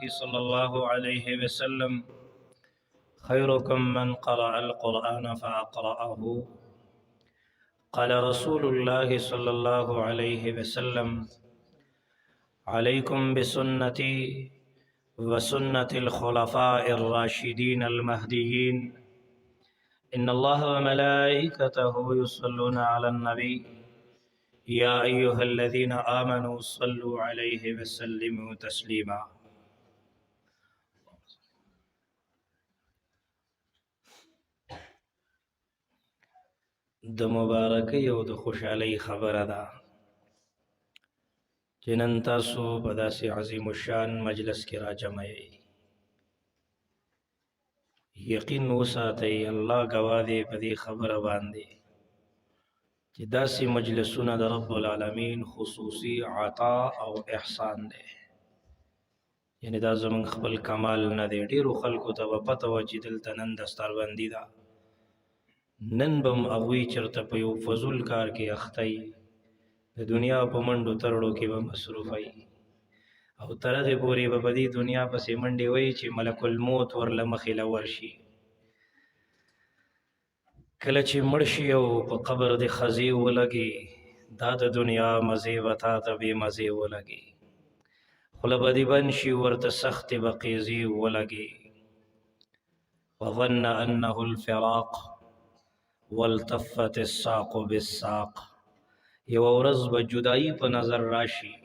صلى الله عليه وسلم خيركم من قرأ القرآن فأقرأه. قال رسول الله صلى الله عليه وسلم: عليكم بسنتي وسنة الخلفاء الراشدين المهديين، إن الله وملائكته يصلون على النبي يا أيها الذين آمنوا صلوا عليه وسلموا تسليما. د مبارکی او د خوشحالی خبره ده چې نن تاسو په داسې عظیم الشان مجلس کې راجمع یې. یقین وساتئ، الله ګواه دی په دې خبره باندې چې داسې مجلسونه د رب العالمین خصوصي عطا او احسان دی. یعنی دا زمونږ خپل کمال نه دی. ډیرو خلکو ته به پته وه چې دلته نن دستاربندي ده، نن بم هغوی چرته په یو فضول کار کې اخته د دنیا په منډو ترړو کې به مصروفه او تر هغې پورې به په دې دنیا پسې منډې وایي چې ملک الموت ورله مخې له ورشي. کله چې مړ شي او په قبر د خزې ولګي، دا د دنیا مزې به تا ته بې مزې ولګي. خوله به دې بند شي، ورته سختې به قیزې ولګي. وظن انه الفراق والتفت الساق بالساق. یو ورځ به جدائی په نظر راشي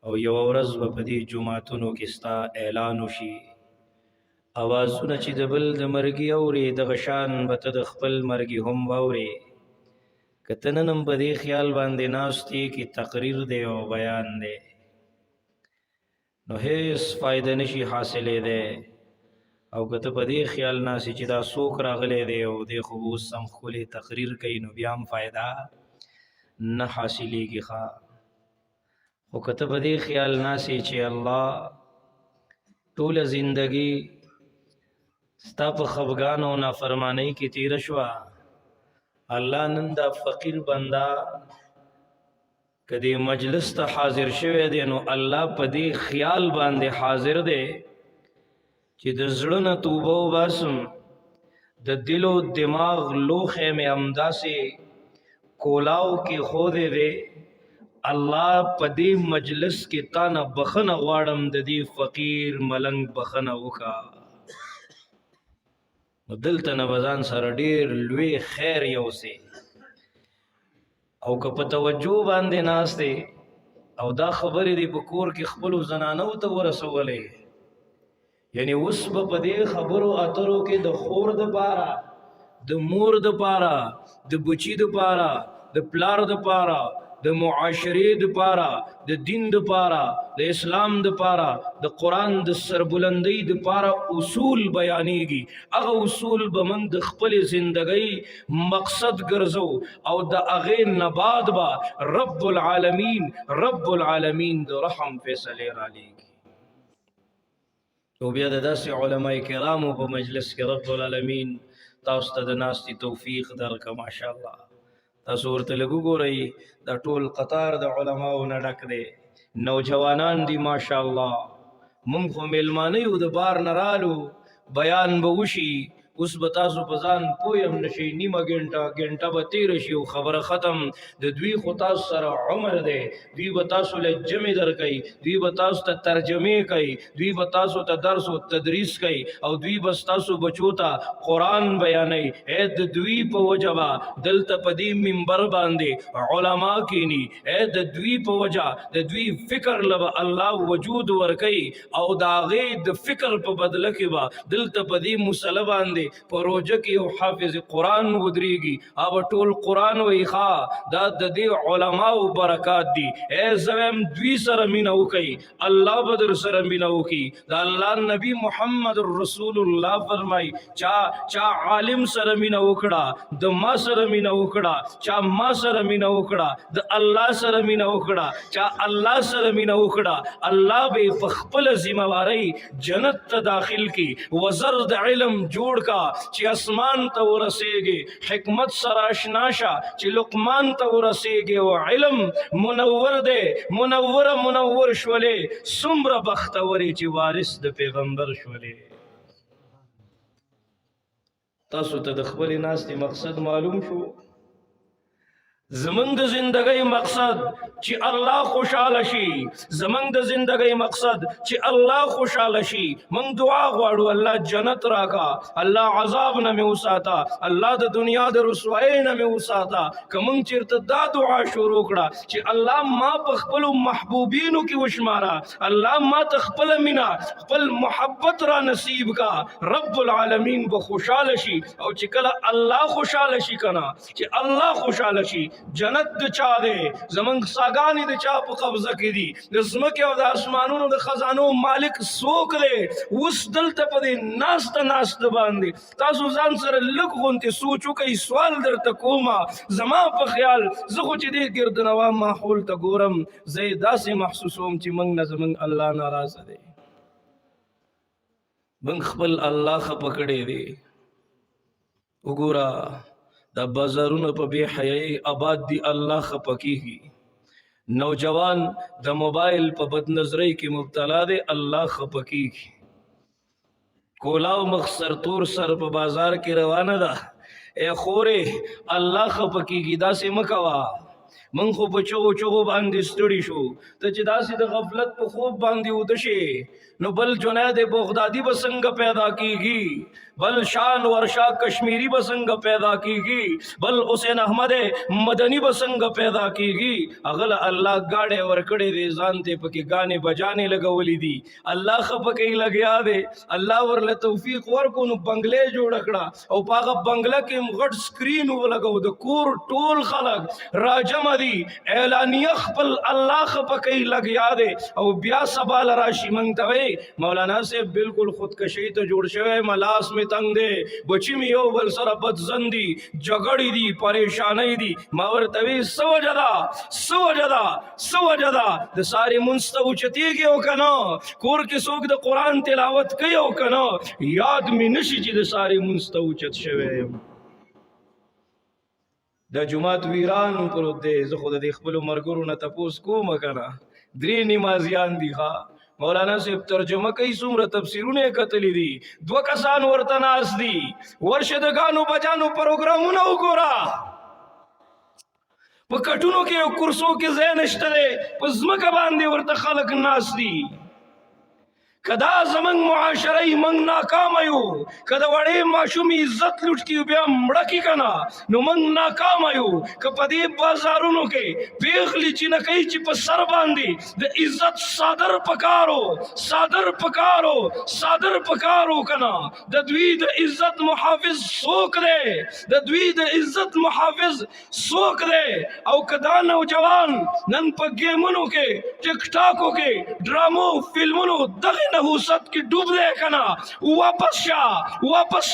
او یو ورځ به په دې جماعتونو کې ستا اعلان وشي. اوازونه چې د بل د مرګي اورې، دغه شان به ته د خپل مرګي هم واورې. که ته نن هم په دې خیال باندې ناست یې چې تقریر دی او بیان دی، نو هیڅ فایده نشي حاصلېدی. او که ته په دې خیال ناست یې چې دا څوک راغلی دی او دی خو اوس هم ښکلی تقریر کوي، نو بیا هم فایده نه حاصلېږي. ښه، خو که ته په دې خیال ناست یې چې الله ټوله زندګي ستا په خفګان او نافرمانۍ کې تېره شوه، الله نن دا فقیر بنده که دې مجلس ته حاضر شوی دی، نو الله په دې خیال باندې حاضر دی چې د زړه نه توبه وباسم، د دل و دماغ لوښی مې همداسې کولاو کې ښودی دی. الله په دې مجلس کې تا نه بخښنه غواړم، د دې فقیر ملنګ بخښنه وکړه. نو دلته نه به ځان سره ډېر لوی خیر یوسې. او که په توجه باندې ناست دی او دا خبرې دې په کور کې خپلو زنانو ته ورسولې، یعنی اوس به په دې خبرو اترو کې د خور دپاره، د مور دپاره، د بچي دپاره، د پلار دپاره، د معاشرې دپاره، د دین دپاره، د اسلام دپاره، د قرآن د سربلندۍ دپاره اصول بیانېږي. هغه اصول به موږ د خپلې زندګۍ مقصد ګرځو او د هغې نه بعد به رب العالمین د رحم فیصلې رالیږي. او بیا د داسې علماء کرامو په مجلس کې رب العالمین تاسو ته د ناستې توفیق درکړه. ماشاءالله تاسو ورته لږ وګورئ، دا ټول قطار د علماو نه ډک دی، نوجوانان دي ماشاءالله. موږ خو میلمانه یو، د بار نه رالو، بیان به وشي، اوس به تاسو په ځان پوه هم نشئ، نیمه ګنټه به تېره شي او خبره ختم. د دوی خو تاسو سره عمر دی، دوی به تاسو له جمع درکوي، دوی به تاسو ته ترجمې کوي، دوی به تاسو ته درس و تدریس کوي، او دوی به ستاسو بچو ته قرآن بیانوي. د دوی په وجه به دلته په دې منبر باندې علما کینی. د دوی په وجه د دوی فکر له به الله وجود ورکوي، او د هغې د فکر په بدله کې به دلته په دې مسله باندې په روژه کې یو حافظ قرآن ودرېږي، هغه ټول قرآن وایي. ښه، دا د دې علماو برکات دي. زه وایم دوی سره مینه وکئ، الله به در سره مینه وکړي. د الله نبی محمد رسول الله فرمایي، چا عالم سره مینه وکړه، د ما سره مینه وکړه، چا ما سره مینه وکړه، د الله سره مینه وکړه، چا الله سره مینه وکړه، الله به په خپله ذمہوارۍ جنت ته داخل کړي. وزر د علم جوړ کا چې اسمان ته ورسیږي، حکمت سره اشنا شه چې لقمان ته ورسیږي، او علم منور دی، منور شولې، څومره بختورې چې وارث د پیغمبر شولې. تاسو ته د خپل ناستې مقصد معلوم شو؟ زمنګ د زندګۍ مقصد چې الله خوشاله شي، زمنګ د زندګۍ مقصد چې الله خوشاله شي. من دعا غواړو الله جنت راکا، الله عذاب نه مې وساته، الله د دنیا د رسوایی نه مې وساته. که موږ چېرته دا دعا شروع کړه چې الله ما په خپلو محبوبینو کې وشماره، الله ما ته خپله مینه خپل محبت را نصیب کا، رب العالمین به خوشاله شي. او چې کله الله خوشاله شي کنه، چې الله خوشاله شي، جنت د چا دی؟ زمونږ ساګانې د چا په قبضه کې دي؟ د ځمکې او د اسمانونو د خزانو مالک څوک دی؟ اوس دلته په دې ناسته باندې تاسو ځان سره لږ غونتې سوچ وکئ. سوال درته کومه، زما په خیال زه خو چې دې ګردنوا ماحول ته ګورم، زه یې داسې محسوسوم چې موږ نه زموږ الله ناراضه دی، موږ خپل الله خفه کړی دی. وګوره دا بازارونه په بے حیايي آباد دي، الله خفه کیږي. نوجوان د موبایل په بد نظرۍ کې مبتلا دی، الله خفه کیږي. کولاو مخ سر تور سر په بازار کې روانه ده، اے خورې الله خفه کیږي. داسې مه کوه، من خو په چغو چغو باندې ستړي شو، ته چې داسې د غفلت په خوب باندې وده شي، نو بل جنید بغدادي به څنګه پیدا کیږي، بل شان ورشا کشمیری به څنګه پیدا کیږي، بل حسین احمد مدنی به څنګه پیدا کیږي. اغله الله گاڑے ورکړې دي، ځان ته پکې غانې بجانې لګولې دي، الله خفه کوي لګیا دی. الله ورله توفیق ورکو نو بنگلې جوړ کړه، او پاغه بنگله کې غټ سکرین ولګو، د کور ټول خلک راجم دي، اعلانیه خپل الله خفه کوي لګیا دی. او بیا سبال راشي مونږ ته مولانا صاحب بالکل خودکشی ته جوړ شوی، ملاس می تنگ دی، بچی می یو بل سره بدزن دي، جګړې دي، پریشانۍ دي. ما ورته وی څه وجه ده د ساري مونځ ته اوچتېږي او که نه، کور کې څوک د قرآن تلاوت کوي او که نه، یاد می نشي چې د ساري مونځ ته اوچت شوی یم. د جومات ویران پروت دی. زه خو د دې خپلو ملګرو نه تپوس کوم که نه، 3 نمازیان دي. ښه مولانا صاحب ترجمه کوي، څومره تفسیرونه یې کتلي دي، 2 کسان ورته ناست دي. ورشه د ګانو بجانو پروګرامونه وګوره، په کټونو کې او کرسو کې ځای نشته دی، په ځمکه باندې ورته خلک ناست دي. کدا زمنګ معاشره منګ ناکام یو، کدا وړې ماشومې عزت لوټ کی بیا مړه کی کنا نو منګ ناکام یو. که په دې بازارونو کې پیغلی چې نه کوي چې په سر باندې د عزت صادر پکارو کنا، د دوی د عزت محافظ څوک دی؟ او کدا نوجوان نن په گیمونو کې ټیک ټاکو کې ډرامو فلمونو دغه نحوست کی ڈوب دے کنا، واپس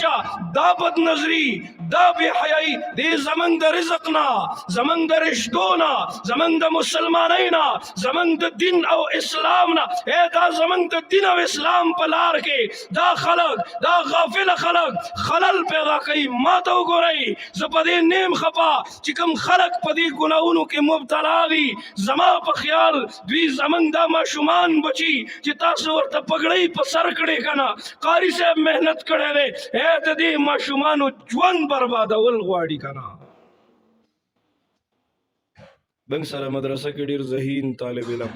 شا دا بد نظری دا بے حیائی دے زمنگ دا رزقنا، زمنگ دا رشدونا، زمنگ دا مسلمانینا، زمنگ دا دین او اسلامنا. اے دا زمنگ دا دین او اسلام پلار کے دا خلق، دا غافل خلق خلل پیدا کئی. ما تو گو رئی زپدے نیم خپا چکم خلق پدی گناہونو کے مبتلا دی. زما پا خیال دوی زمنگ دا معشومان بچی چی تاسو ورطا پگڑی پا سر کڑے کنا، قاری سے محنت کڑے دے، اے دی معشومانو جوان برباد اول غواڑی کنا. بنگ سره مدرسه کې ډیر ذهین طالب علم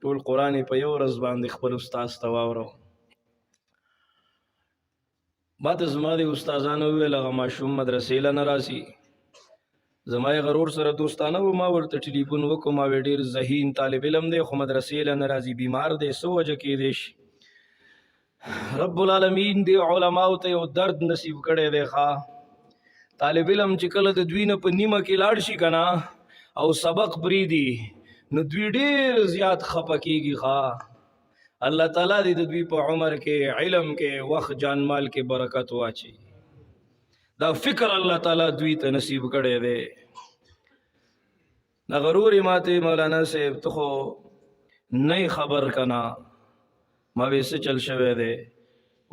ټول قرآن په یو ورځ باندې خپل استاد ته واورو. ما ته زما د استادانو ویل هغه ماشوم مدرسې له نه راسي. زما یې غرور سره دوستانه و، ما ورته ټلیفون وکړو، ما وی ډېر ذهین طالب علم دی خو مدرسې له نه راځي، بیمار دی، څه وجه کیدی شي. رب العالمین دی علماو ته یو درد نصیب کړی دی. ښه طالب علم چې کله د دوی نه په نیمه کې لاړ شي که نه او سبق پرېږدي نو دوی ډېر زیات خفه کېږي. ښه الله تعالی دې د دوی په عمر کې، علم کې، وخت، جان مال کې برکت واچي. دا فکر الله تعالی دوی ته نصیب کړی دی. دا غرور ماته مولانا صاحب ته خو نه خبر کنا، ما وی څه چل شوی دی.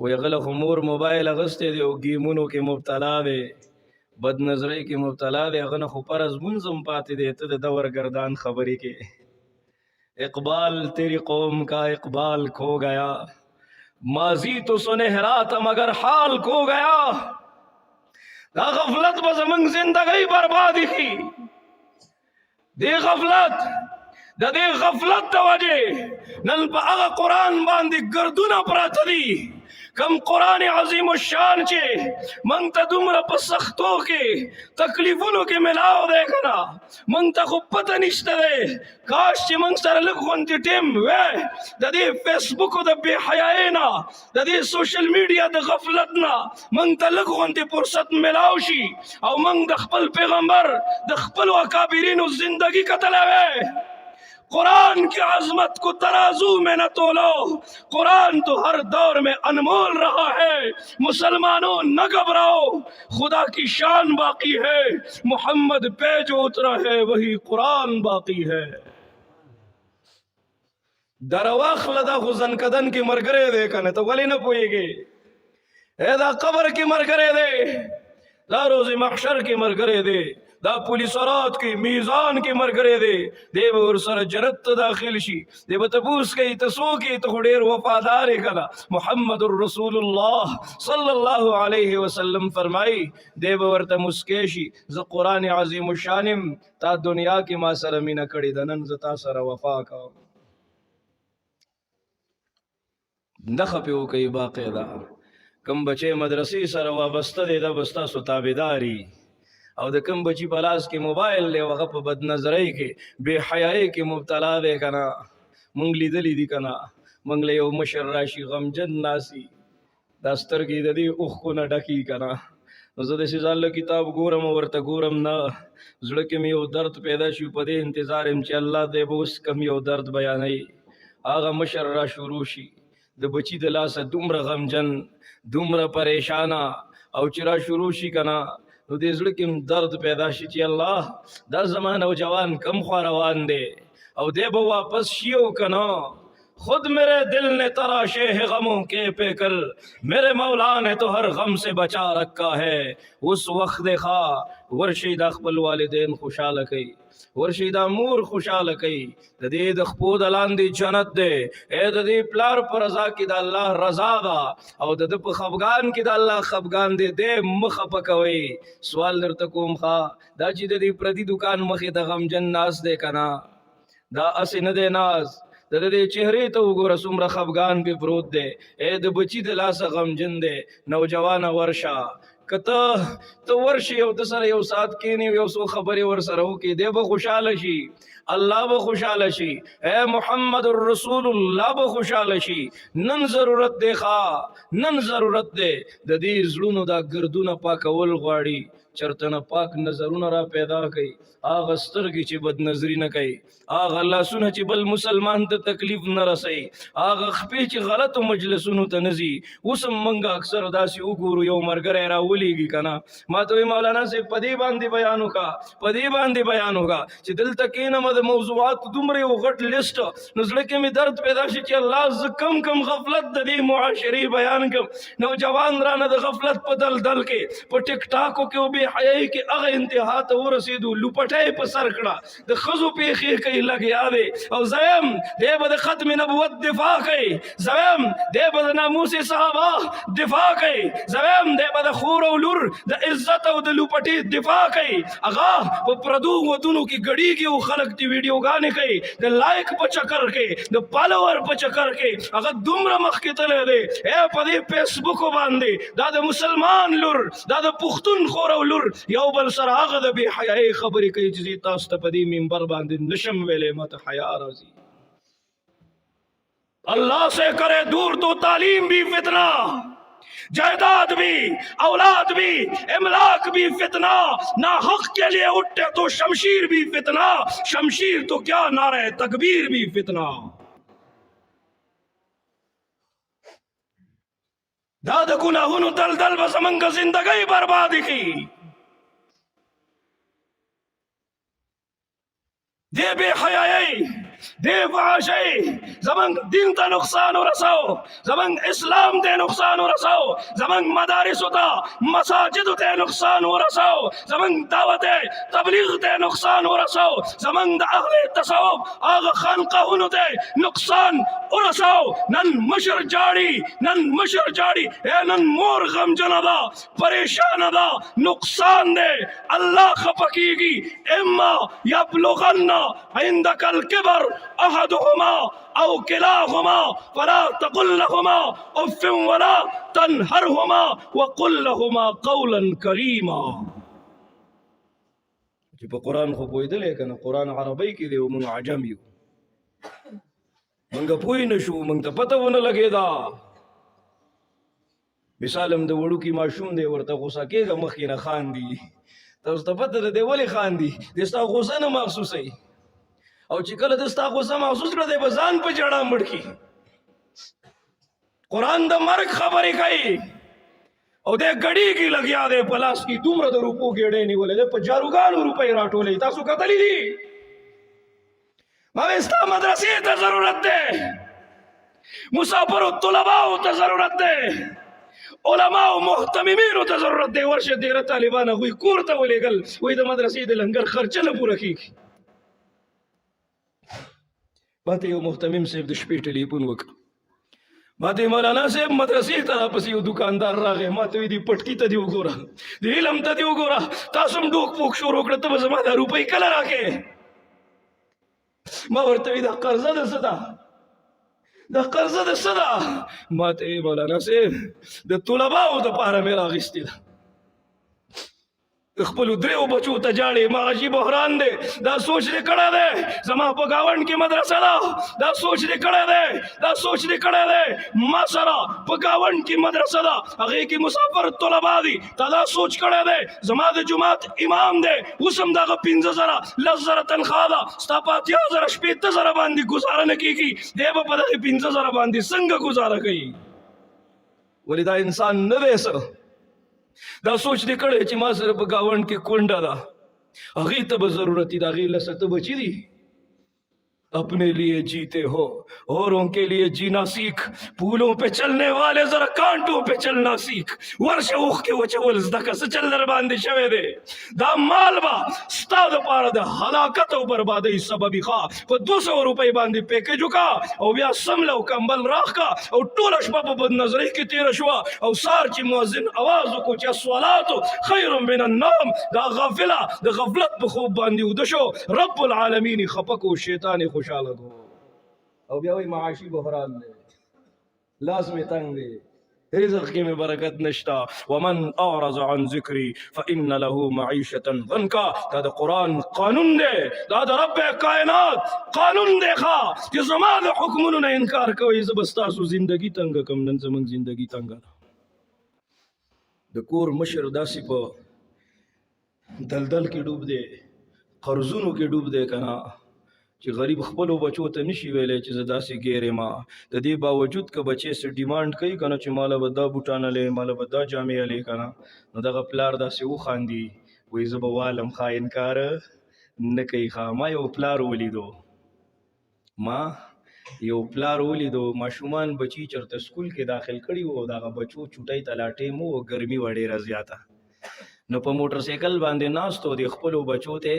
وی غله خو مور موبایل اغستی دی او ګیمونو کې مبتلا دی بد نظرۍ کې مبتلا دی هغه نه خو فرض مونځ هم پاتې دی ته د دور گردان خبرې کې اقبال تیری قوم کا اقبال کھو گیا ماضی تو سنہرا تھا مگر حال کھو گیا دا غفلت به زمونږ زندګۍ بربادي کی دې غفلت د دې غفلت د وجې نن په هغه قرآن باندې ګردونه پراته دي کم قرآن عظیم الشان چې منگ تا دومره په سختو کې تکلیفونو کې ملاو دی کنه منگ تا خو پته نشته دی کاش چې منگ سره لږ غونډې ټیم وی د دې فیسبوک د بې حیایۍ نه د دې سوشل میډیا د غفلت نه منگ ته لږ غونډې فرصت ملاو شي او منگ د خپل پیغمبر د خپلو اکابرینو زندگی کتلی وی قرآن کی عظمت کو ترازو میں نہ تولو قرآن تو ہر دور میں انمول رہا ہے مسلمانوں نہ گھبراؤ خدا کی شان باقی ہے محمد پہ جو اترا ہے وہی قرآن باقی ہے درواخل دا غزن کدن کی مرگرے دے کنے تو ولی نہ پوئے گے اے دا قبر کی مرگرے دے دا روز محشر کی مرگرے دے دا پولیسرات کی میزان کی مرگرے دے دے ور سر جنت داخل شي دے بتبوس کی تسو کی تو ډیر وفادار کنا محمد رسول اللہ صلی اللہ علیہ وسلم فرمائی دے ورته مسکی شي ز قرآن عظیم الشانم تا دنیا کی ما سره مینا کړي د نن ز تا سره وفا کا دغه په کوي باقاعده کم بچے مدرسې سره وابسته دي دا بستا سو تابعداري او د کم بچی په لاس کې موبایل دی هغه په بد نظرۍ کې بې حیایۍ کې مبتلا دی که نه مونږ لیدلی دي که نه مونږ له یو مشر راشي غمجن ناسي دا سترګې د دې اوښکو نه ډکي که نه نو زه داسې ځان له کتاب ګورم او ورته ګورم نه زړه کې مې یو درد پیدا شي په دې انتظار یم چې الله دی به اوس کم یو درد بیانوي هغه مشر را شروع شي د بچی د لاسه دومره غمجن دومره پریشانه او چې را شروع شي که نه نو دې زړه کې درد پیدا شي چې الله دا زما نوجوان کم خوا روان دی او دی به واپس شي او که نه خود میرے دل نے تراشے ہے غموں کے پہ کر میرے مولا نے تو ہر غم سے بچا رکھا ہے اس وقت خواہ ورشي دا خپل والدین خوشاله کوي ورشي دا مور خوشاله کوي د دې د خپو د لاندې جنت دی اے د دې پلار پر رضا کې د الله رضا ده او د په خفګان کې د الله خفګان دی دې مخه پکوي سوال درته کوم ښا دا چې د دې پردي دکان مخې د غمجن ناز دی که نه دا اسې نه دی ناز د دې چهرې ته وګوره څومره خفګان پې پروت دی اے د بچي د لاسه غمجن دی نوجوانه ورشه که ته ورشي او ته سره یو ساعت کښېنې یو څو خبرې ورسره وکړې دی به خوشحاله شي الله به خوشحاله شي اے محمد رسول الله به خوشحاله شي نن ضرورت دی نن ضرورت دی د دې زړونو دا ګردونه پاکول غواړي چرته نه پاک نظرونه را پیدا کوي هغه سترګې چې بد نظري نه کوي هغه لاسونه چې بل مسلمان ته تکلیف نه رسوي هغه خپې چې غلطو مجلسونو ته نه ځي اوس هم موږ اکثر داسې وګورو یو ملګری راولېږي که نه ما ته وایي مولانا صاحب په دې باندې بیان وکړه په دې باندې بیان وکړه چې دلته کښېنم د موضوعاتو دومره یو غټ لیسټ نو زړه کې مې درد پیدا شي چې الله زه کم غفلت د دې معاشرې بیان کړم نوجوان رانه د غفلت په دلدل کې په ټیک ټاکو کې او بې حیایۍ کې هغه انتها ته ورسېدو لوپټۍ په سر کړه د ښځو پېښې کوي لګیا دی او زویم دی به د ختم نبوت دفاع کوي زویم دی به د ناموس صحابه دفاع کوي زویم دی به د خور او لور د عزت او د لوپټۍ دفاع کوي هغه په پردو ودونو کې ګډېږي او خلک دې ویډیوګانې کوي د لایک په چکر کې د فالوور په چکر کې هغه دومره مخکې تللی دی په دې فیسبوکو باندې دا د مسلمان لور دا د پښتون خور او لور یو بل سره هغه د بې حیایۍ خبرې کوي چې تاسو ته په دې منبر باندې نشم ویلی ماته حیا راځي اللہ سے کرے دور تو تعلیم بھی فتنہ جائیداد بھی اولاد بھی املاک بھی فتنہ نہ حق کے لیے اٹھے تو شمشیر بھی فتنہ شمشیر تو کیا نعرہ تکبیر بھی فتنہ داد گناہونو دل بزمنگ زندگی بربادی کی دے بے حیائی دفاع شي زمن دین ته نقصان ورسو، زمن اسلام ته نقصان ورسو، زمن مدارس ته مساجد ته نقصان ورسو، زمن دعوت تبلیغ ته نقصان ورسو، زمن د اهل تصوف هغه خانقاهونو ته نقصان ورسو. نن مشر جاړي نن مور غم جندا پریشان دا نقصان دے اللہ خفقیگی. اما یبلغن عندك الكبر احدهما او كلاهما فلا تقل لهما اف ولا تنهرهما وقل لهما قولا كريما. چې په قرآن خو پوهېدلی که نه، قرآن عربی کې دی او موږ عجم یو، موږ پوه نه شو، موږ ته پته ونه لګېده. مثال هم د وړوکي ماشوم دی، ورته غوسه کېږه مخکې نه خاندي، تاسو ته پته ده دی ولې خاندي، دی ستا غوسه نه محسوسوي، او چې کله د ستا غوسه محسوس کړه دی به ځان په جړه مړ کړي. قرآن د مرګ خبرې کوي او دی ګډېږي لګیا دی په لاس کې دومره د روپو ګېډۍ نیولې دی، په جاروګانو روپۍ راټولوي. تاسو کتلی دي؟ ما وایي ستا مدرسې ته ضرورت دی، مسافرو طلباو ته ضرورت دی، علماء او محتممینو ته ضرورت دی. ورشه ډېره طالبان هغوی کور ته ولېږل، وایي د مدرسې د لنګر خرچه نه پوره کېږي. ما ته یو محتمم صاحب د شپې ټلیفون وکړ، ما ته مولانا صاحب مدرسې ته راپسې یو دکاندار راغی، ما ته وایي دې پټکي ته دې وګوره، د علم ته دې وګوره، تاسو هم ډوک پوک شروع کړه، ته به زما دا روپۍ کله راکې؟ ما ورته وایي دا قرضه د څه ده، دا قرضه د څه ده؟ ما ته مولانا صاحب د طلباو دپاره مې راغېستې ده. خپلو دریو بچو ته جاړې، مغشي بحران دی، دا سوچ دې کړی دی زما په ګاونډ کې مدرسه ده، دا سوچ دې کړی دی، دا سوچ دې کړی دی ما سره په ګاونډ کې مدرسه ده، هغې کې مسافر طلبا دي، تا دا سوچ کړی دی زما د جومات امام دی، اوس هم دغه 15,000 10,000 تنخواه ده، ستا په 80,000 شپېته باندې ګزاره نه کېږي، دی به په دغې 15,000 باندې څنګه ګزاره کوي؟ ولې دا انسان نه دی څه؟ دا سوچ دې کړی چې ما سره په ګاونډ کې کونډه ده، هغې ته به ضرورت دي، د هغې لسته بچي دي. اپنے لیے جیتے ہو اوروں کے لیے جینا سیکھ، پھولوں پہ چلنے والے ذرا کانٹوں پہ چلنا سیکھ. ورشه اوښ کې وچول زده که څه چل در باندې شوی دی، دا مال به ستا دپاره د هلاکت او بربادۍ سببي ښه، په 200 روپۍ باندې پیکج وکړه او بیا سمله او کمبل راښکه او ټوله شپه په بدنظرۍ کې تېره شوه، او سهار چې مؤذن اواز وکړو چې الصلات خیر من النوم، دا غافله د غفلت په خوب باندې وده شو، رب العالمین یې خفه کړو، شیطان یې خوشحاله کو، او بیا وایي معاشي بحران دی، لاس مې تنګ دی، رزق کې مې برکت نشتا. ومن اعرض عن ذکری فان له معیشة ضنکا. دا د قرآن قانون دی، دا د رب کائنات قانون دی ښه، چې زما د حکمونو نه انکار کوئ زه به ستاسو زندګي تنګه کړم. نن زموږ زندګي تنګه ده، د کور مشر داسې په دلدل کې ډوب دی، قرضونو کې ډوب دی که نه، چې غریب خپلو بچو ته نشي ویلی چې زه داسې ګیر یم. د دې باوجود که بچې څه ډیمانډ کوي که نه چې ماله به دا بوټان هلی، ماله به دا جامې هلی که نه، نو دغه پلار داسې وخاندي، وایي زه به والم ښه، انکار نه کوي ښه. ما یو پلار ولیدو، ماشومان بچي چېرته سکول کې داخل کړي وو، دغه بچو چوټۍ ته لا ټیم و، ګرمي وه ډېره زیاته، نو په موټر سایکل باندې ناست و، د خپلو بچو ته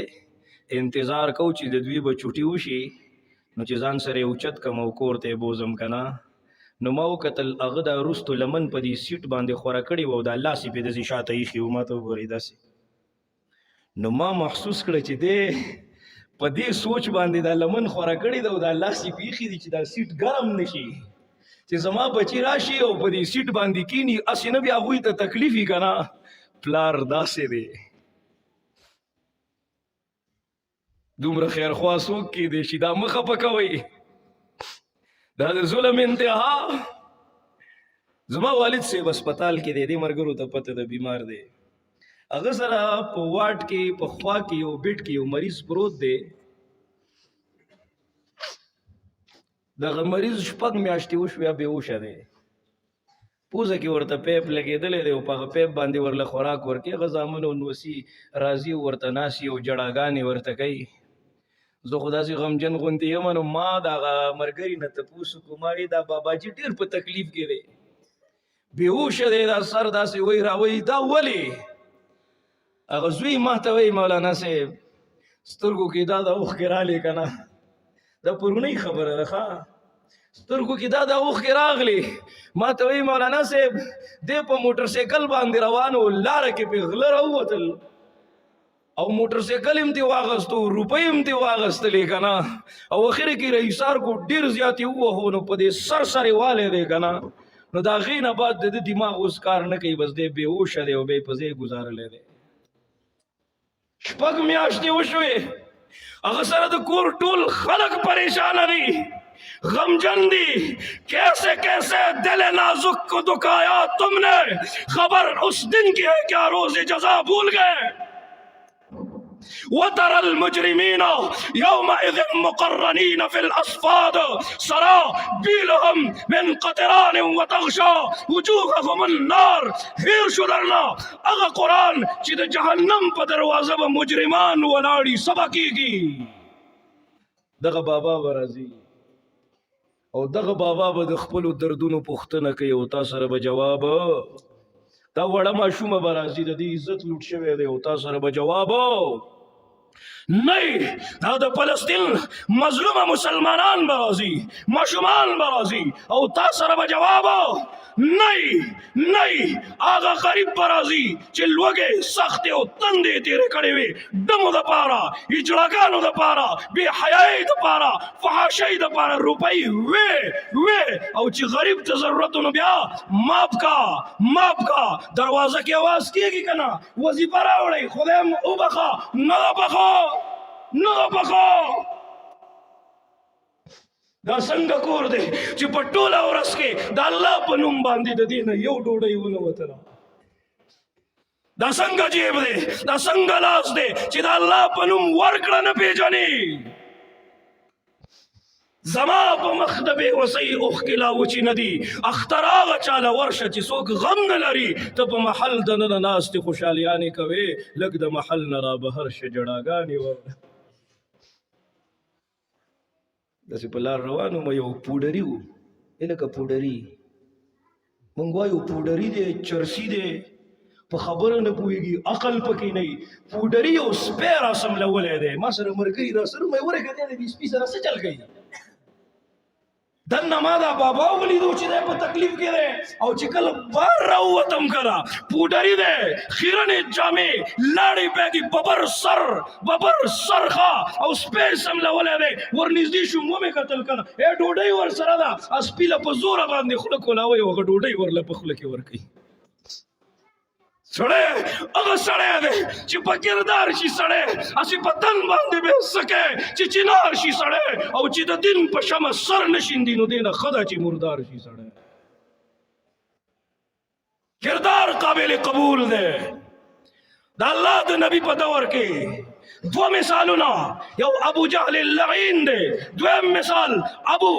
انتظار کو چې د دوی به چوټي وشي، نو چې ځان سره یې اوچت کړم او کور ته یې بوځم که نه، نو ما وکتل هغه دا وروستو لمن په دې سیټ باندې خوره کړې وه او دا لاس یې پرې داسې شاته ایښي وو، ما ته وګورئ داسې. نو ما محسوس کړه چې دی په دې سوچ باندې دا لمن خوره کړې ده او دا لاس یې پرې ایښي دي چې دا سیټ ګرم نه شي، چې زما بچي راشي او په دې سیټ باندې کیني، هسې نه بیا هغوی ته تکلیف وي که نه. پلار داسې دی، دومره خیرخوا څوک کیدی شي، دا مه خفه کوئ، دا د ظلم انتها. زما والد صاحب اسپتال کې دی، دې ملګرو ته پته ده بیمار دی، هغه سره په واټ کې په خوا کې یو بیډ کې یو مریض پروت دی، دغه مریض 6 میاشتې وشوې بېهوشه دی، پوزه کې ورته پیپ لګېدلی دی او په هغه پیپ باندې ورله خوراک ورکوي، هغه زامن او نوسي راځي ورته ناسي او جړاګانې ورته کوي. زه خو داسې غمجن غوندې یم نو ما د هغه ملګري نه تپوس وکړو ما وی دا باباجي ډېر په تکلیف کې دی بېهوشه دی دا سر داسې وایي راوایي دا ولې هغه زوی ما ته وایي مولانا صاحب سترګو کې دا د اوښکې راغلې که نه دا پرونۍ خبره ده ښه سترګو کې دا د اوښکې راغلې ما ته وایي مولانا صاحب دی په موټر سایکل باندې روان و لاره کې پې غله راووتل او موټر سایکل هم دې واغستو روپۍ هم دې واغستلې که نه او اخر کې رئیسار کو ډېر زیات یې ووهو نو په دې سر سر یې والی دی که نه نو د هغې نه بعد د ده دماغ اوس کار نه کوي بس دی بېهوشه دی او بیا یې په ځای ګزارلی دی 6 میاشتې وشوې هغه سره د کور ټول خلک پریشانه دي غمجن دی کیسے کیسے دل نازک کو دکھایا تم نے خبر اس دن کی ہے کیا روز جزا بھول گئے وترى المجرمين يومئذ مقرنين في الأصفاد سرابيلهم من قطران وتغشى وجوههم النار هیر شو درنا اغا قرآن چې د جهنم په دروازه به مجرمان ولاړي سبا کیږي دغه بابا به راځي او دغه بابا به د خپلو دردونو پوښتنه کوي او تا سره به جواب دا وړه ماشومه به راځي د دې عزت لوټ شوی دی او تا سره به جواب نہیں دا د فلسطین مظلوم مسلمانان برازی ماشومان برازی او تا سره به جواب نہیں آغا غریب برازی چې لوګې سخت او تندې تیرې کړې وي دمو د پاره اجړاګانو د پاره بې حیايي د پاره فحاشۍ د پاره روپۍ وې او چې غریب ته ضرورت نو بیا ماپ کا دروازه کې आवाज کیږي کنه وظیفه راوړی خدای وبخه نه بخو دا څنګه کور دی چې په ټوله ورځ کې د الله په نوم باندې د دې نه یو ډوډۍ ونه وتله دا څنګه جیب دی دا څنګه لاس دی چې د الله په نوم ورکړه نه پېژني زما په مخ د بېوسۍ اوښکې لا وچې نه دي اختر هغه چاله ورشه چې څوک غم نه لري ته په محل دننه ناستې خوشحالیانې کوې لږ د محل نه را بهر شه جړاګانې ور داسې په لار روان وم یو پوډري و لکه پوډري موږ وایو پوډري دی چرسي دی په خبره نه پوهېږي عقل پکې نه وي پوډري یو سپی را سملولی دی ما سره ملګري را سره مې ورېږه دی د دې سپي سره څه چل کوي دنه ما دا بابا ولیدو چې دی په تکلیف کې دی او چې کله بار راووتم کنه پوډري دی خیرنې جامې لاړې بیګې ببر سر ښه او سپی سملولی دی ورنږدې شوم ومې کتل کنه ډوډۍ ورسره ده سپي له په زوره باندې خوله کولاوی هغه ډوډۍ ورله په خوله کې ورکوي سړی هغه سړی دی چې په کردار شي سړی هسې په تن باندې به سکی چې چنار شي سړی او چې د دین په شمه سر نه شیندي نو دې نه ښه ده چې مردار شي سړی کردار قابل قبول دی د الله د نبی په دور کې دو مثالونه یو ابو جهل اللعین دی دویم مثال ابو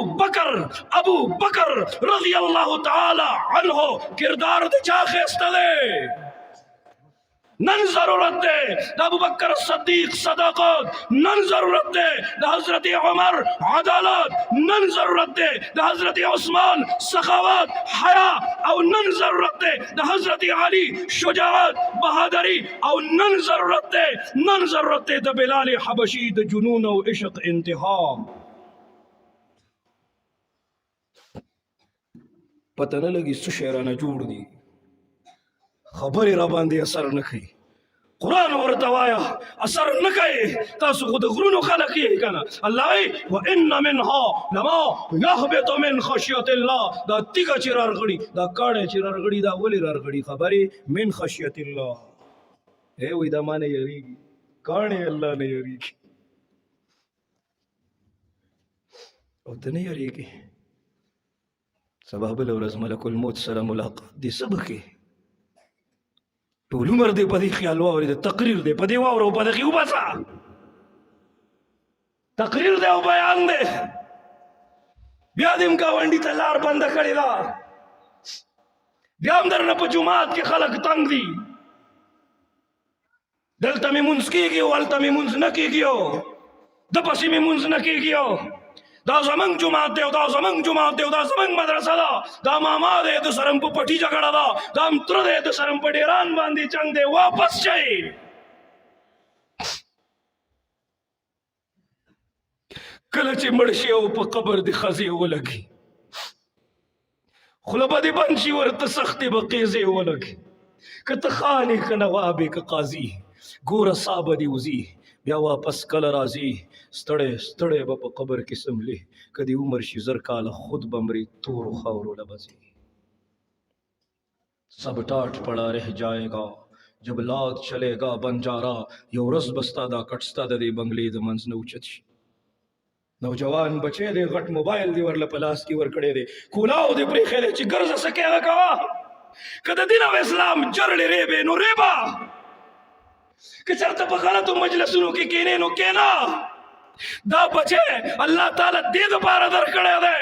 بکر رضی الله تعالی عنه کردار د چا ښایسته دی نن ضرورت دے دا ابو بکر صدیق صداقت نن ضرورت دے دا حضرت عمر عدالت نن ضرورت دے دا حضرت عثمان سخاوت حیا او نن ضرورت دے دا حضرت علی شجاعت بہادری او نن ضرورت دے دا بلال حبشی دا جنون او عشق انتہا پتہ نہ لگی سو شعرانہ جوڑ دی خبر را باندې اثر نه کوي قرآن ورته وایا اثر نه کوي تاسو خو د غرونو خلک یې کنه الله وایي وان منها لما يهبط من خشیت الله دا تیګه چې رارغړي دا کاڼی چې رارغړي دا ولې رارغړي خبرې من خشیت الله وایي دا ما نه یریږي کاڼی الله نه یریږي او ته نه یریږي سبا بله ورځ ملک الموت سره ملاقات دي څه به کوې ټول عمر دی په دې خیال واورې د تقریر دی په دې واوره او په دغې وباسه تقریر دی او بیان دی بیا دې هم ګاونډي ته لار بنده کړې ده بیا هم درنه په جومات کې خلک تنګ دي دلته مې مونځ کېږي او هلته مې مونځ نه کېږي د پسې مې مونځ نه کېږي دا زمونږ جومات دی او دا زمونږ جومات دی او دا زمونږ مدرسه ده دا ماما دی د سره په پټي جګړه ده دا هم تره دی د سره په ډیران باندې جنګ دی واپس شئ کله چې مړ شي او په قبر د ښځې ولګي خوله به دې بند شي ورته سختې به قیزې ولګي که ته خان یې که نواب یې که قاضي ګوره سا به دې وځي بیا واپس کله راځي ستړی ستړی به په قبر کې سملي که دې عمر شي زر کاله خود به مري تورو خاورو لبځي سب ٹاٹ پڑا رہ جائے گا جب لاد چلے گا بنجارا یو ورځ به ستا دا کټ ستا د دې بنګلې د منځ نه اوچت شي نوجوان بچی دی غټ موبایل دی ورله په لاس کې ورکړی دی کولاو دی پرېښی دی چې ګرځه څه کې هغه کوه که د دین او اسلام جرړې ریبې نو ریبه که چېرته په غلطو مجلسونو کې کښېنې نو کښېنه دا بچی الله تعالی دې دپاره درکړی دی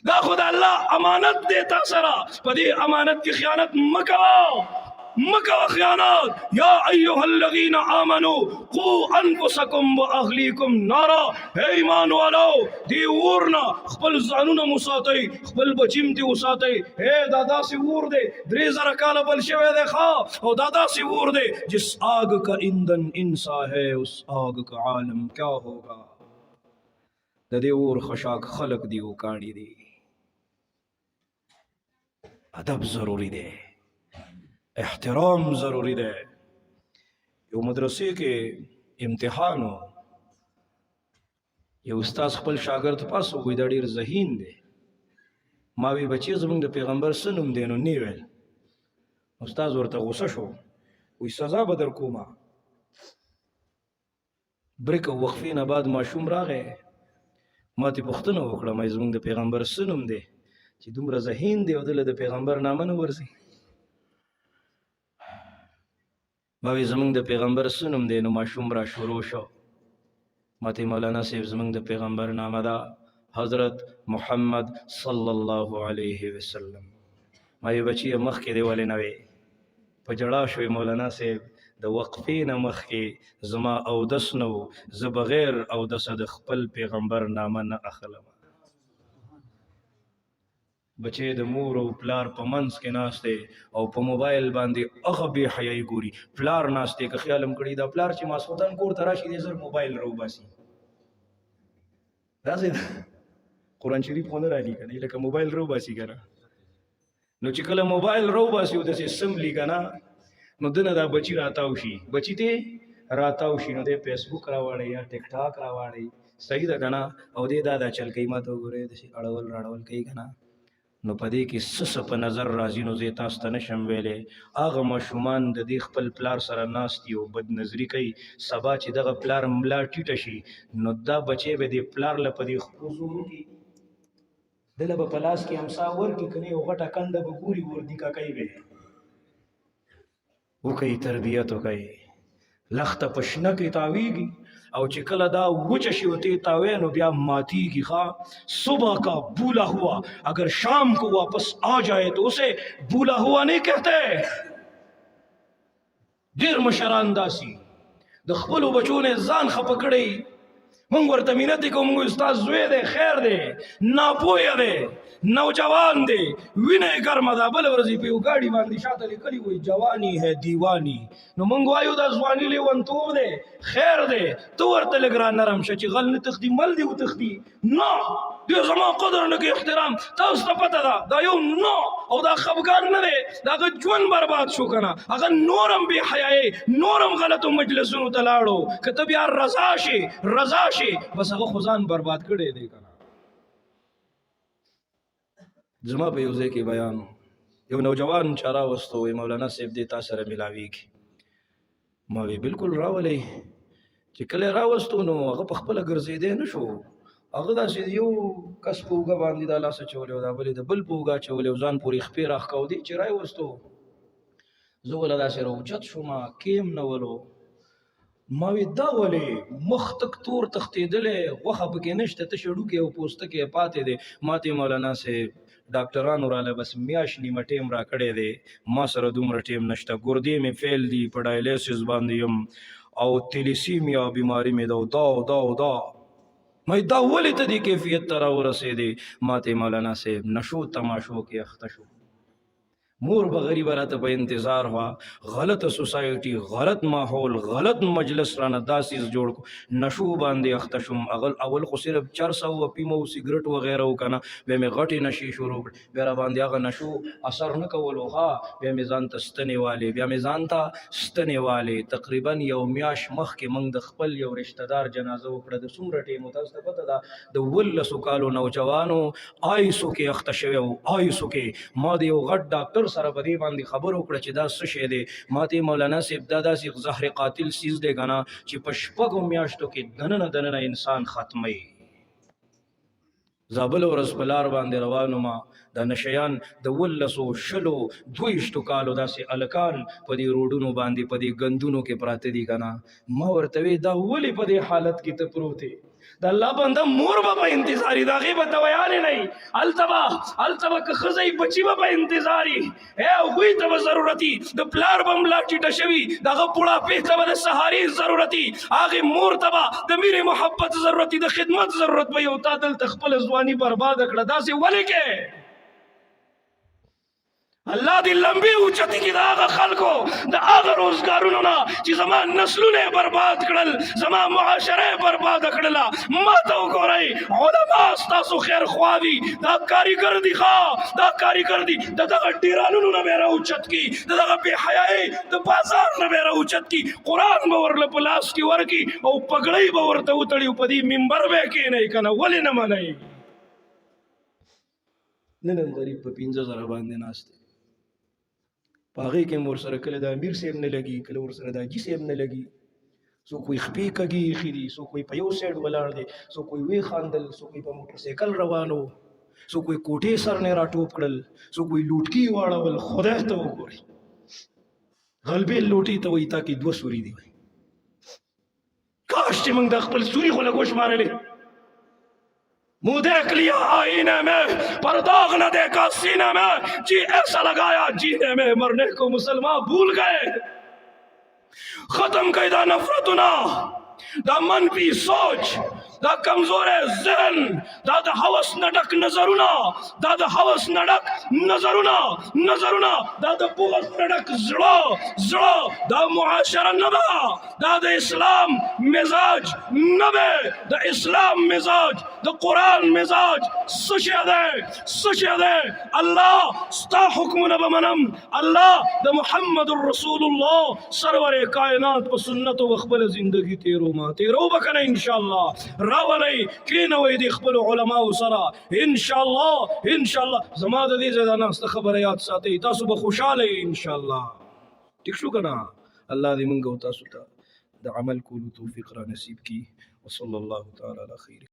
دا خو د الله امانت دی تا سره په دې امانت کې خیانت مه کوه مکو خیانات یا ایها الذین آمنوا قوا انفسکم واهلیکم نارا اے ایمان والو دی ورنا خپل ځانونه مساتئ خپل بچیم دی وساتئ اے دادا سی ور دی 3000 کاله بل شوی دی ښا او دادا سی ور دی جس آگ کا ایندھن انسا ہے اس آگ کا عالم کیا ہوگا د دې ور خشاک خلق دی وکاڼي دی ادب ضروری دی احترام ضروری ده یو مدرسې کې امتحان و یو استاد خپل شاګرد پاس وګوي دا ډېر ذهین دی ما وی بچی زمونږ د پیغمبر څه نوم دی نو نه ویل استاد ورته غوسه شو وی سزا به در کومه بریک او وقفې نه بعد ماشوم راغی ما ته پوښتنه وکړه ما زمونږ د پیغمبر څه نوم دی چې دومره ذهین دی او دله د پیغمبر نامه نه ورځي باوی زمونږ د پیغمبر څه نوم دی نو ماشوم را شروع شو ما ته مولانا صاحب زمونږ د پیغمبر نامه ده حضرت محمد صلی الله علیه وسلم ما یې بچی مخکې دی ولې نه وی په جړا شوی مولانا صاحب د وقفې نه مخکې زما اودس نه و زه بغیر اودسه د خپل پیغمبر نامه نه اخلم بچې د مور او پلار په منځ کې ناست دی او په موبایل باندې هغه بې حیایي ګوري پلار ناست دی که خیال هم کړي دا پلار چې ماسخوتن کور ته راشي دی زر موبایل راوباسي داسې ده قرآن شریف خو نه رالي که نه لکه موبایل راوباسي که نه نو چې کله موبایل راوباسي او داسې سملي که نه نو دنه دا بچي راتاو شي بچي ته راتاو شي نو دی فیسبوک راواړی یا ټیک ټاک راواړی صحیح ده که نه او دی دا چل کوي ما ته وګورئ داسې اړول راړول کوي که نه نو په دې کې څه په نظر راځي نو زه تاسو ته نشم ویلی هغه ماشومان د دې خپل پلار سره ناست دي او بدنظري کوي سبا چې دغه پلار ملا ټیټه شي نو دا بچی به د پلار له په دې خپلو زور وکړي دله به په لاس کې امسا ورکړي که نه یو غټه کنده به ګوري وردیکه کوي به وکړي تربیت وکړي لخته په شنه کې تاویږي او چې کله دا وچه شي ہوتی تاوے نو بیا ماتی کی خواہ صبح کا بولا ہوا اگر شام کو واپس آ جائے تو اسے بولا ہوا نہیں کہتے دیر مشران داسی د خپلو بچو نه ځان خفه کړی مونږ ورته مینتې کوو مونږ استاد زوی دی خیر دی ناپویه دی نوجوان دی وینه یې ګرمه ده بله ورځ یې په یو ګاډي باندې شاته لیکلي وایي جوانی ہے دیوانی نو مونږ وایو دا ځواني لیونتوب دی خیر دی ته ورته لږ را نرم شه چې غل نه تخدي مل دې وتخدي نه دې زما قدر نه کوي احترام تاسو ته پته ده دا یو نه او دا خفګان نه دی د هغه ژوند برباد شو که نه هغه نورم بې حیایي نورم غلطو مجلسونو ته لاړو که ته بیا رضا شي بس هغه خو ځان برباد کړی دی که نه زما په یو ځای کې بیان یو نوجوان چا راوستو وایي مولانا صاحب دې تا سره ملاویږي ما وی بالکل راولئ چې کله یې راوستو نو هغه په خپله ګرځېدی نه شو هغه داسې یو کس په اوږه باندې دا لاس اچولی او دا بل یې د بل په اوږه اچولی او ځان پورې خپې راښکودي چې راوستو زه وله داسې راوچت شوم کیم نه ولو ما وی دا ولې مخ تک تور تښتېدلی غوښه پکې نشته تشه ډوکې او پوستکی یې پاتې دی ما ته مولانا صاحب ډاکټرانو راله بس میاشت نیمه ټیم راکړی دی ما سره دومره ټیم نشته ګردې مې فیل دي په ډایلیسس باندې یم او تلیسیمیا بیماری مې دا مې دا ولې ته دې کیفیت ته راورسېدې؟ ما ته مولانا صاحب نشو تماشو کې اخته شو. مور به غریبه راته په انتظار وه، غلطه سوسایټي، غلط ماحول، غلط مجلس رانه داسې جوړ کو، نشو باندې اخته شوم. اول خو صرف چرس او افیم او سګرټ وغیره و که نه، بیا مې غټې نشې شروع کړې، بیا را باندې هغه نشو اثر نه کولو، ها بیا مې ځان ته ستنې والې. تقریبا یو میاشت مخکې موږ د خپل یو رشته دار جنازه وکړه. د څومره ټیم تاسو ته پته ده، د 19 کالو نوجوانو آیسو کې اخته شوی و. آیسو کې ما د یو غټ ډاکټر سره په دې باندې خبرو کړه چې دا څه شی دی. ما ته مولانا صاحب دا داسې زهر قاتل سیز دی که نه چې په 6 میاشتو کې دننه انسان ختموي. زابل ورځ په لار باندې روان وم، د نشیان د 19 کالو داسې هلکان په دې روډونو باندې په دې ګندونو کې پراته دي که نه. ما ورته وی دا ولې په دې حالت کې ته پروت یې؟ د الله بنده مور به په انتظاري، د هغې به دویانې نه وي، هلته به که ښځه یي بچي به په انتظاري، هغوی ته به ضرورتي، د پلار به ملا ټیټه شوي، د هغه بوډاپې ته به د سهاري ضرورتي، هغې مور ته به د مینې محبت ضرورتي، د خدمت ضرورت به یو. تا دلته خپله ځواني برباده کړه، داسې ولې کې؟ الله دې لمبي اوچتې کړي د هغه خلکو، د هغه روزګارونو نه چې زما نسلونه یې برباد کړل، زما معاشره یې برباده کړله. ما ته وګورئ، علما ستاسو خیرخوا دي، دا کاریګر دي، دا کاریګر دي، د دغه ډیرانونو نه به یې راوچت کړي، د دغه بې حیایۍ د بازار نه به یې راوچت کړي، قرآن به ورله په لاس کې ورکړي او پګړۍ به ورته وتړي او په دې منبر به یې کښېنئ که نه؟ ولې نه منئ؟ نن هم غریب په 15,000 باندې ناست دی، په هغې کې هم ورسره کله د امیر صاحب نه لګي، کله ورسره د حاجي صاحب نه لګي. څوک وایي خپې کږې ایښي دي، څوک وایي په یو سایډ ولاړ دی، څوک وایي ویې خاندل، څوک وایي په موټرسایکل روان و، څوک وایي کوټې سر نه راټوپ کړل، څوک وایي لوټکي واړول. خدای ته وګورئ، غلبېل لوټۍ ته وایي تا کې 2 سوري دي. کاش چې موږ د خپل سوري خو لږ وشمارلې. मुँह देख लिया आईने में पर दाग न देखा सीने में, जी ऐसा लगाया जीने में मरने को मुसलमान भूल गए. खत्म कैदा नफरतना दा मनफी सोच, دا کمزور ذهن، دا د هوس نډک نظرونه، دا د هوس نډک نظرونه، دا د بغض نډک زړه، دا معاشره نه ده، دا د اسلام مزاج نه دی. د اسلام مزاج، د قرآن مزاج څه شی دی؟ الله ستا حکمونه به منم، الله د محمد رسول الله سرور کائنات په سنتو به خپله زندګي تیرو به که نه؟ انشاءالله راولئ، کښېنوئ د خپلو علماو سره، انشاءالله. زما د دې ځای دا ناسته خبره یاد ساتئ، تاسو به خوشحاله یئ انشاءالله. ټیک شو که نه؟ الله دې موږ او تاسو ته د عمل کولو توفیق را نصیب کړي. وصلی الله تعالی علی خیر.